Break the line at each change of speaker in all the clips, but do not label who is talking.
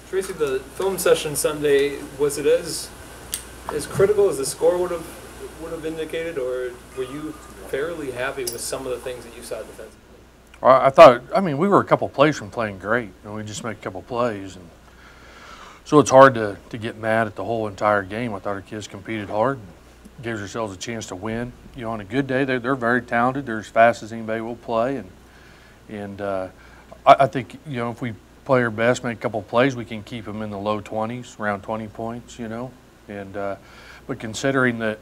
Tracy, the film session Sunday, was it as critical as the score would have indicated, or were you fairly happy with some of the things that you saw defensively?
I mean, we were a couple plays from playing great, and we just made a couple plays, and so it's hard to get mad at the whole entire game. I thought our kids competed hard, gave ourselves a chance to win. You know, on a good day, they're very talented. They're as fast as anybody will play, and I think, you know, if we play our best, make a couple plays, we can keep them in the low 20s, around 20 points, you know. And but considering that,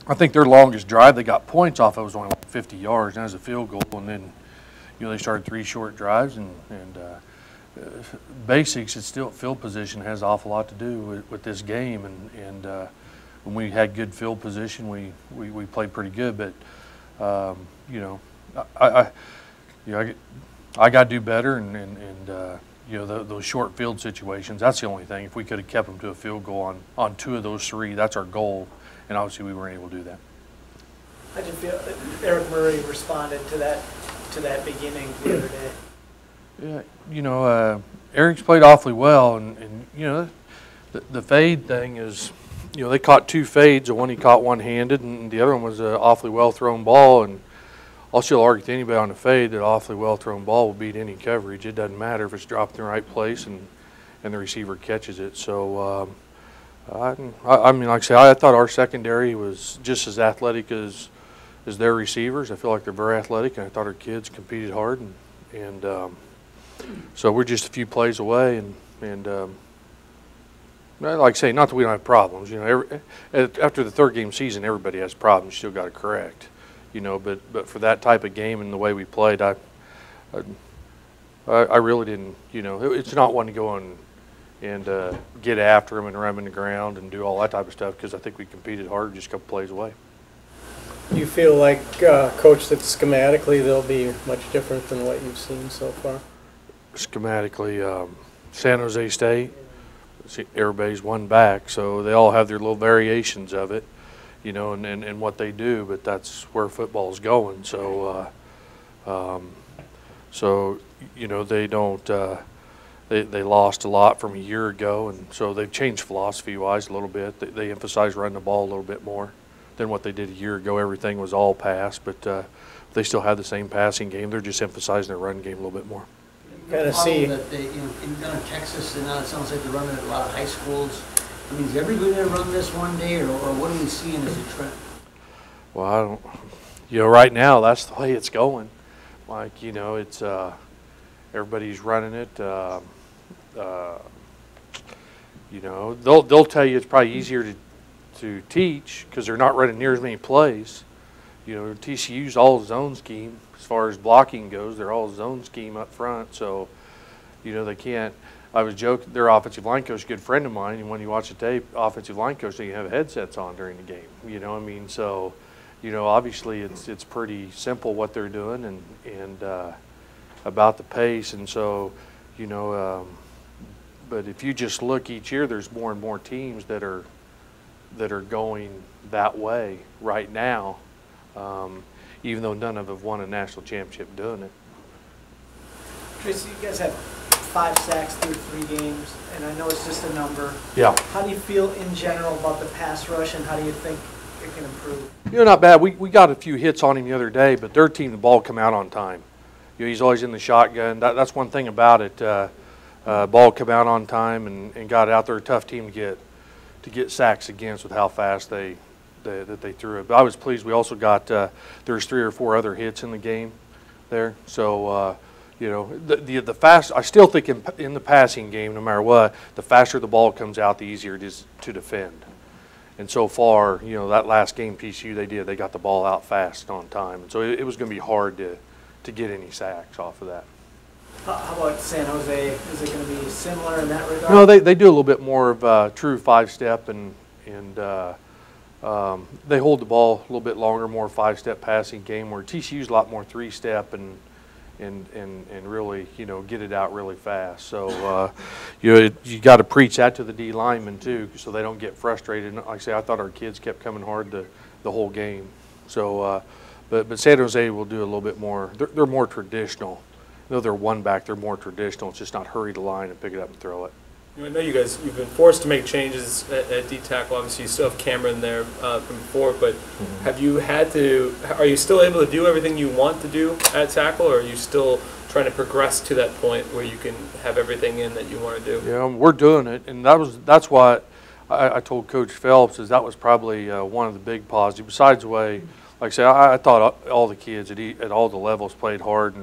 I think their longest drive they got points off of was only like 50 yards, and that was a field goal. And then, you know, they started 3 short drives, and basics, it's still field position has an awful lot to do with this game. And when we had good field position, we played pretty good. But you know, I got to do better, and you know, those short field situations, that's the only thing. If we could have kept them to a field goal on 2 of those 3, that's our goal, and obviously we weren't able to do that.
How did you feel Eric Murray responded to that beginning the other day?
Yeah, you know, Eric's played awfully well, and you know, the fade thing is, you know, they caught 2 fades, the one he caught one-handed, and the other one was an awfully well-thrown ball. And I'll still argue to anybody on the fade that an awfully well-thrown ball will beat any coverage. It doesn't matter if it's dropped in the right place and the receiver catches it. So, I mean, like I say, I thought our secondary was just as athletic as their receivers. I feel like they're very athletic, and I thought our kids competed hard. And so we're just a few plays away. And like I say, not that we don't have problems. You know, after the 3rd game season, everybody has problems. You still got to correct. You know, but for that type of game and the way we played, I really didn't. You know, it's not one to go on and get after them and run them in the ground and do all that type of stuff, because I think we competed hard, just a couple plays away.
Do you feel like, Coach, that schematically they'll be much different than what you've seen so far?
Schematically, San Jose State, everybody's one back, so they all have their little variations of it. You know, and what they do, but that's where football's going. So, so you know, they don't. They lost a lot from a year ago, and so they've changed philosophy-wise a little bit. They emphasize running the ball a little bit more than what they did a year ago. Everything was all pass, but they still have the same passing game. They're just emphasizing their run game a little bit more.
Kind of see
that they, you know, down in Texas, and now it sounds like they're running at a lot of high schools. I mean, is everybody going to run this one day, or what are we seeing as a trend?
Well, I don't. You know, right now that's the way it's going. Like, you know, it's everybody's running it. You know, they'll tell you it's probably easier to teach because they're not running near as many plays. You know, TCU's all zone scheme as far as blocking goes. They're all zone scheme up front, so you know they can't. I was joking, their offensive line coach, a good friend of mine, and when you watch the tape, offensive line coach, they have headsets on during the game. You know what I mean? So, you know, obviously it's pretty simple what they're doing and about the pace. And so, you know, but if you just look each year, there's more and more teams that are going that way right now, even though none of them have won a national championship doing it.
Tracy, you guys have 5 sacks through 3 games, and I know it's just a number.
Yeah.
How do you feel in general about the pass rush, and how do you think it can improve?
You know, not bad. We got a few hits on him the other day, but their team, the ball come out on time. You know, he's always in the shotgun. That's one thing about it. Ball come out on time and got out there. A tough team to get sacks against with how fast that they threw it. But I was pleased. We also got there's 3 or 4 other hits in the game there. So. You know, the fast. I still think in the passing game, no matter what, the faster the ball comes out, the easier it is to defend. And so far, you know, that last game PCU they got the ball out fast on time, and so it was going to be hard to get any sacks off of that.
How about San Jose? Is it going to be similar in that regard?
No, they do a little bit more of true 5-step and they hold the ball a little bit longer, more 5-step passing game, where TCU's a lot more 3-step and really, you know, get it out really fast. So you got to preach that to the D linemen too, so they don't get frustrated. And like I say, I thought our kids kept coming hard the whole game. So, but San Jose will do a little bit more. They're more traditional though they're one back, they're more traditional. It's just not hurry to line and pick it up and throw it.
I know you guys, you've been forced to make changes at D-tackle. Obviously, you still have Cameron there from before, but have you had to, are you still able to do everything you want to do at tackle, or are you still trying to progress to that point where you can have everything in that you want to do?
Yeah, we're doing it, and that's why I told Coach Phelps is that was probably one of the big positives. Besides the way, like I said, I thought all the kids at all the levels played hard,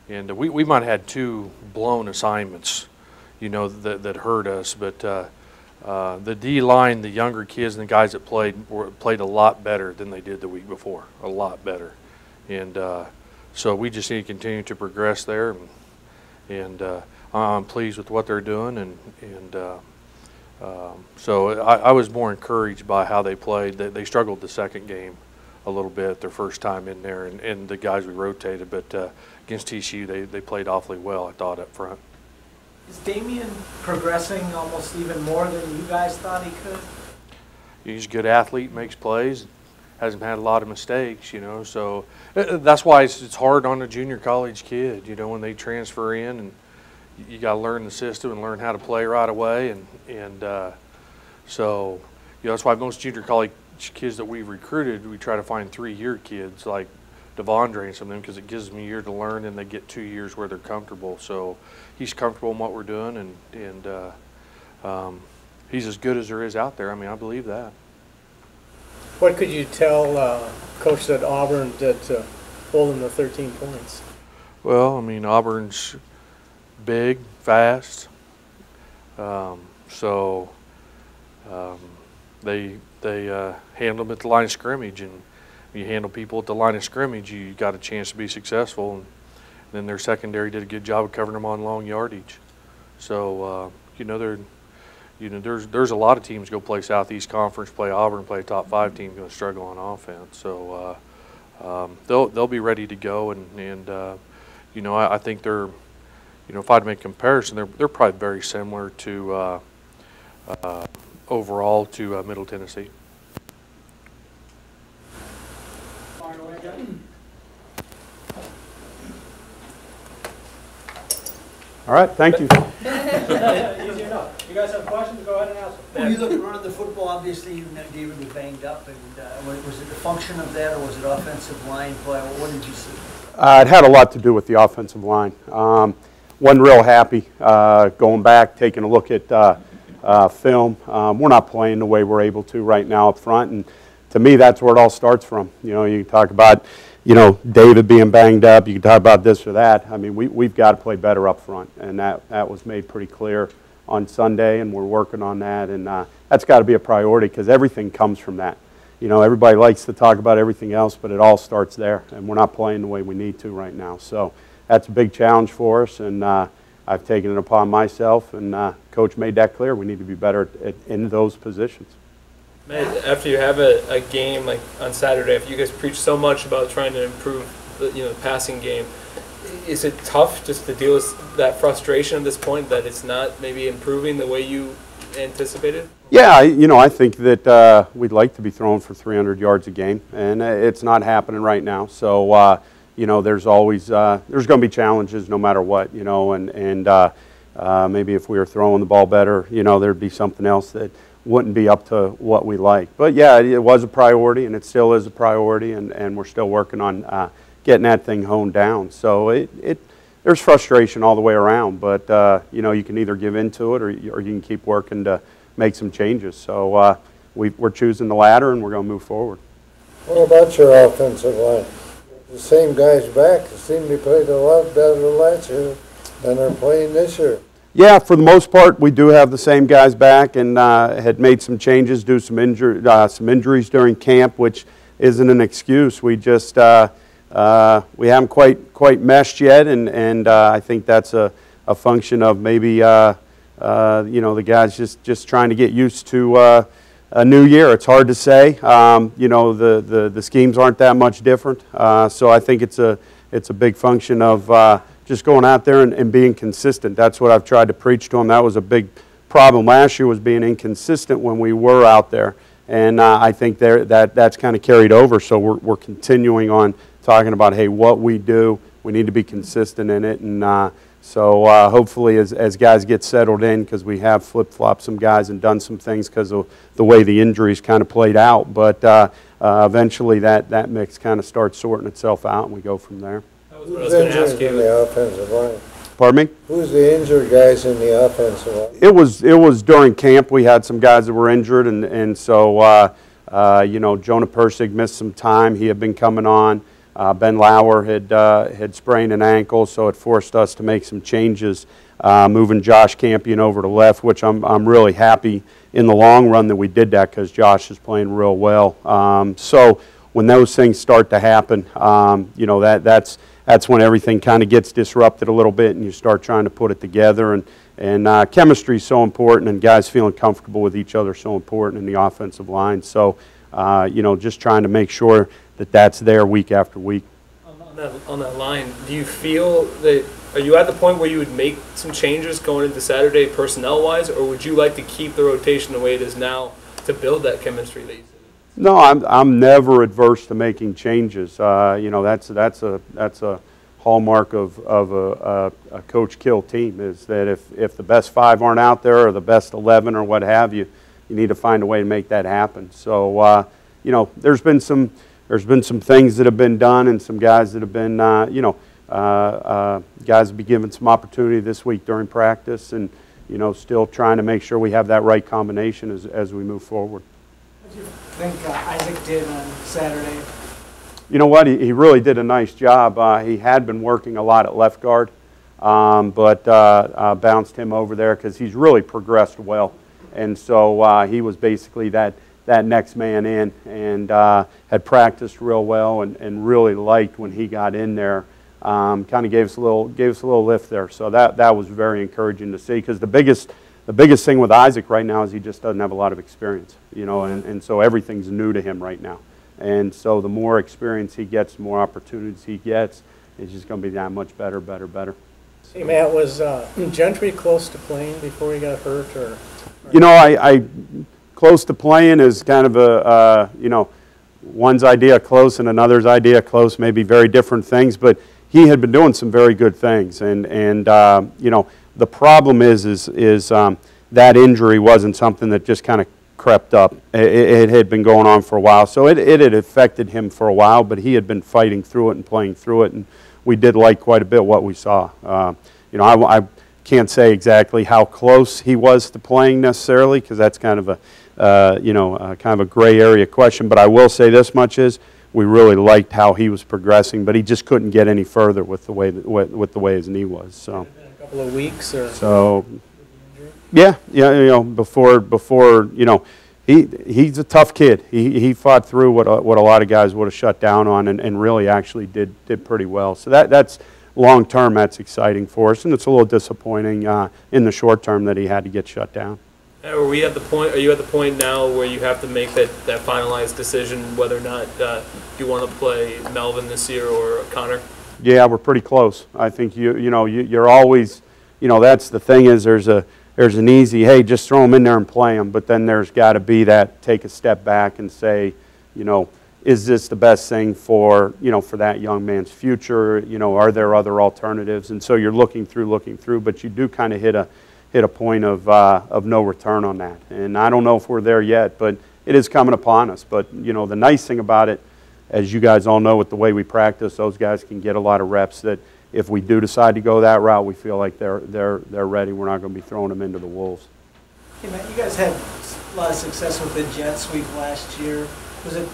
and we might have had 2 blown assignments, you know, that hurt us. But the D line, the younger kids and the guys that played a lot better than they did the week before, a lot better, and so we just need to continue to progress there, and I'm pleased with what they're doing, and so I was more encouraged by how they played. They struggled the second game a little bit, their first time in there, and the guys we rotated, but against TCU they played awfully well, I thought, up front.
Is Damian progressing almost even more than you guys thought he could?
He's a good athlete, makes plays, hasn't had a lot of mistakes, you know, so that's why it's hard on a junior college kid, you know, when they transfer in, and you got to learn the system and learn how to play right away, and so, you know, that's why most junior college kids that we've recruited, we try to find 3-year kids like Devondre and some of them, because it gives them a year to learn, and they get 2 years where they're comfortable. So he's comfortable in what we're doing, and he's as good as there is out there. I mean, I believe that.
What could you tell Coach that Auburn did to hold him to 13 points?
Well, I mean, Auburn's big, fast, so they handle them at the line of scrimmage, and you handle people at the line of scrimmage, you got a chance to be successful. And then their secondary did a good job of covering them on long yardage. So you know, there's a lot of teams go play Southeast Conference, play Auburn, play a top 5 team, going to struggle on offense. So they'll be ready to go, and you know, I think they're, you know, if I had to make a comparison, they're probably very similar to overall to Middle Tennessee.
All right, thank you.
Easy enough. You guys have questions? Go ahead and ask them.
When you look at running the football, obviously David was banged up, and was it the function of that, or was it offensive line play? What did you see?
It had a lot to do with the offensive line. Wasn't real happy going back, taking a look at film. We're not playing the way we're able to right now up front, and to me, that's where it all starts from. You know, you talk about, you know, David being banged up. You can talk about this or that. I mean, we've got to play better up front, and that was made pretty clear on Sunday, and we're working on that, and that's got to be a priority, because everything comes from that. You know, everybody likes to talk about everything else, but it all starts there, and we're not playing the way we need to right now. So that's a big challenge for us, and I've taken it upon myself, and Coach made that clear. We need to be better in those positions.
Man, after you have a game like on Saturday, after you guys preach so much about trying to improve the passing game, is it tough just to deal with that frustration at this point, that it's not maybe improving the way you anticipated?
Yeah, you know, I think that we'd like to be throwing for 300 yards a game, and it's not happening right now. So, you know, there's always there's going to be challenges no matter what, you know, and maybe if we were throwing the ball better, you know, there'd be something else that wouldn't be up to what we like. But yeah, it was a priority, and it still is a priority, and we're still working on getting that thing honed down. So there's frustration all the way around, but you know, you can either give into it, or you can keep working to make some changes. So we're choosing the latter, and we're going to move forward.
What about your offensive line? The same guys back seem to play a lot better last year than they're playing this year.
Yeah, for the most part, we do have the same guys back, and had made some changes due to some injuries during camp, which isn't an excuse. We just we haven't quite meshed yet, and I think that's a function of maybe you know, the guys just trying to get used to a new year. It's hard to say. You know, the schemes aren't that much different, so I think it's a big function of just going out there and being consistent. That's what I've tried to preach to them. That was a big problem last year, was being inconsistent when we were out there, and I think that's kind of carried over. So we're continuing on talking about, hey, what we do We need to be consistent in it, and so hopefully as guys get settled in, because we have flip-flopped some guys and done some things because of the way the injuries kind of played out, but eventually that mix kind of starts sorting itself out, and we go from there.
That was what I was going to ask
in
you.
the offensive line?
Pardon me?
Who's the injured guys in the offensive line?
It was during camp. We had some guys that were injured, and so you know, Jonah Persig missed some time. He had been coming on. Ben Lauer had sprained an ankle, so it forced us to make some changes, moving Josh Campion over to left, which I'm really happy in the long run that we did that, because Josh is playing real well. So when those things start to happen, you know, that's when everything kind of gets disrupted a little bit, and you start trying to put it together. And chemistry is so important, and guys feeling comfortable with each other is so important in the offensive line. So, you know, just trying to make sure that that's there week after week.
On that line, do you feel that, are you at the point where you would make some changes going into Saturday personnel-wise, or would you like to keep the rotation the way it is now to build that chemistry that you said?
No, I'm never adverse to making changes. You know, that's a hallmark of a coach kill team, is that if the best 5 aren't out there, or the best 11 or what have you, you need to find a way to make that happen. So you know, there's been some things that have been done, and some guys that have been you know, guys will be given some opportunity this week during practice, and you know, still trying to make sure we have that right combination as we move forward.
What do you think Isaac did on Saturday?
You know what? He really did a nice job. He had been working a lot at left guard, but bounced him over there because he's really progressed well. And so he was basically that next man in, and had practiced real well, and really liked when he got in there. Kind of gave us a little lift there. So that was very encouraging to see, because the biggest thing with Isaac right now is he just doesn't have a lot of experience, you know, and so everything's new to him right now. And so the more experience he gets, the more opportunities he gets, it's just going to be that much better.
Hey, Matt, was Gentry close to playing before he got hurt, or?
You know, I close to playing is kind of a, you know, one's idea close and another's idea close, maybe very different things, but he had been doing some very good things. And you know, the problem is that injury wasn't something that just kind of crept up. It had been going on for a while, so it had affected him for a while, but he had been fighting through it and playing through it, and we did like quite a bit what we saw. You know, I can't say exactly how close he was to playing necessarily, because that's kind of a you know, kind of a gray area question, but I will say this much is we really liked how he was progressing, but he just couldn't get any further with the way his knee was. So
A couple of weeks, or?
So yeah, you know, before you know, he's a tough kid. He fought through what a lot of guys would have shut down on, and really actually did pretty well. So that's long term, that's exciting for us, and it's a little disappointing in the short term that he had to get shut down.
Are you at the point now where you have to make that finalized decision whether or not you want to play Melvin this year or Connor?
Yeah, we're pretty close. I think you're always, you know, that's the thing, is there's an easy, hey, just throw them in there and play them, but then there's got to be that take a step back and say, you know, is this the best thing for, you know, for that young man's future? You know, are there other alternatives? And so you're looking through, but you do kind of hit a point of no return on that. And I don't know if we're there yet, but it is coming upon us. But you know, the nice thing about it, as you guys all know, with the way we practice, those guys can get a lot of reps that if we do decide to go that route, we feel like they're ready. We're not going to be throwing them into the wolves.
Hey, Matt, you guys had a lot of success with the jet sweep last year. Was it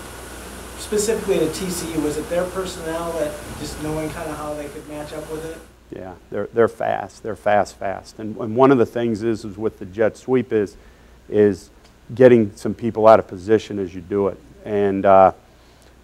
specifically at TCU? Was it their personnel that just knowing kind of how they could match up with it?
Yeah, they're fast. They're fast. And one of the things is with the jet sweep is getting some people out of position as you do it. And that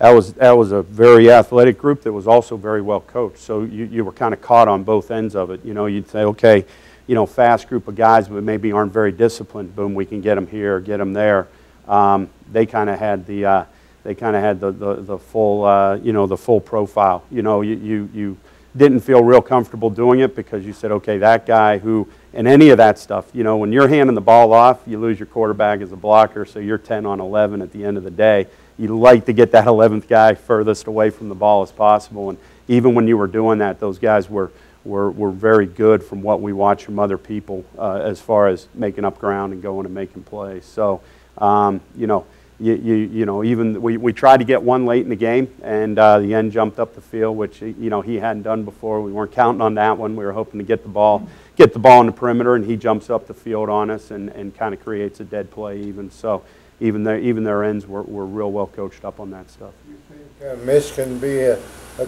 was a very athletic group that was also very well coached. So you were kind of caught on both ends of it. You know, you'd say, okay, you know, fast group of guys, but maybe aren't very disciplined. Boom, we can get them here, get them there. They kind of had the full you know, the full profile. You know, you didn't feel real comfortable doing it because you said, okay, that guy who, and any of that stuff, you know, when you're handing the ball off, you lose your quarterback as a blocker, so you're 10 on 11 at the end of the day. You like to get that 11th guy furthest away from the ball as possible, even when you were doing that, those guys were very good from what we watch from other people as far as making up ground and going and making plays. So, you know, even we tried to get one late in the game, and the end jumped up the field, which you know he hadn't done before. We weren't counting on that one. We were hoping to get the ball in the perimeter, and he jumps up the field on us and kind of creates a dead play. Even so, even their ends were real well coached up on that stuff.
You think Mitch can be a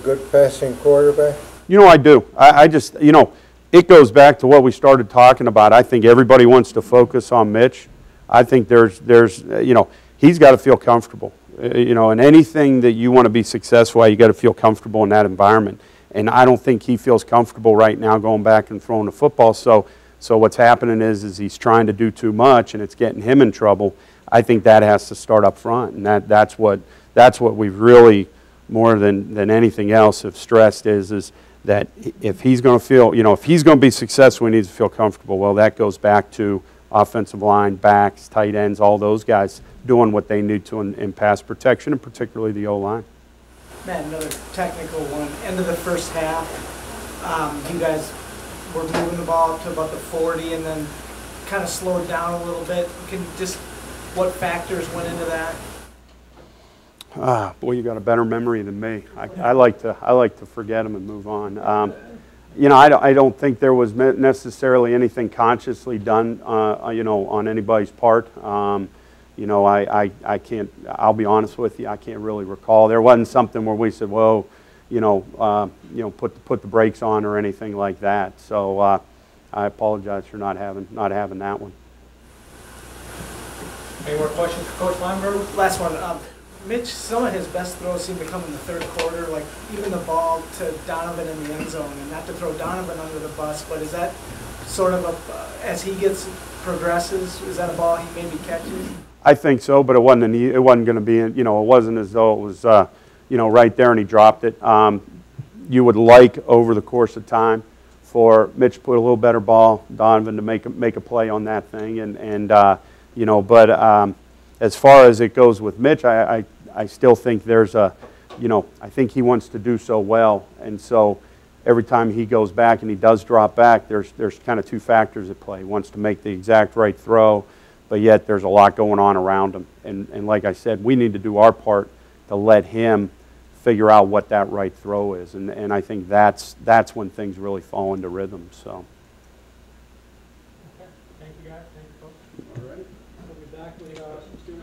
good passing quarterback?
You know, I do. I just, you know, it goes back to what we started talking about. I think everybody wants to focus on Mitch. I think there's you know, he's got to feel comfortable. You know, and anything that you want to be successful at, you got to feel comfortable in that environment. And I don't think he feels comfortable right now going back and throwing the football. So what's happening is he's trying to do too much, and it's getting him in trouble. I think that has to start up front, and that's what we've really, more than anything else, have stressed is that if he's going to feel, you know, if he's going to be successful, he needs to feel comfortable. Well, that goes back to offensive line, backs, tight ends, all those guys doing what they need to in pass protection, and particularly the O-line.
Matt, another technical one. End of the first half, you guys were moving the ball up to about the 40 and then kind of slowed down a little bit. What factors went into that?
Boy, you got a better memory than me. I like to forget them and move on. You know, I don't think there was necessarily anything consciously done, you know, on anybody's part. You know, I can't. I'll be honest with you. I can't really recall. There wasn't something where we said, "Whoa," you know, put the brakes on or anything like that. So I apologize for not having that one.
Any more questions for Coach Limegrover? Last one. Mitch, some of his best throws seem to come in the third quarter, like even the ball to Donovan in the end zone, and not to throw Donovan under the bus, but is that sort of as he progresses, is that a ball he maybe catches? I
think so, but it wasn't going to be, you know, it wasn't as though it was, you know, right there and he dropped it. You would like over the course of time for Mitch to put a little better ball, Donovan to make a play on that thing, and you know, but as far as it goes with Mitch, I still think there's you know, I think he wants to do so well, and so every time he goes back and he does drop back, there's kind of two factors at play. He wants to make the exact right throw, but yet there's a lot going on around him, and like I said, we need to do our part to let him figure out what that right throw is, and I think that's when things really fall into rhythm. So.
Okay. Thank you guys. Thank you, Coach. All right. We'll be back with Stu.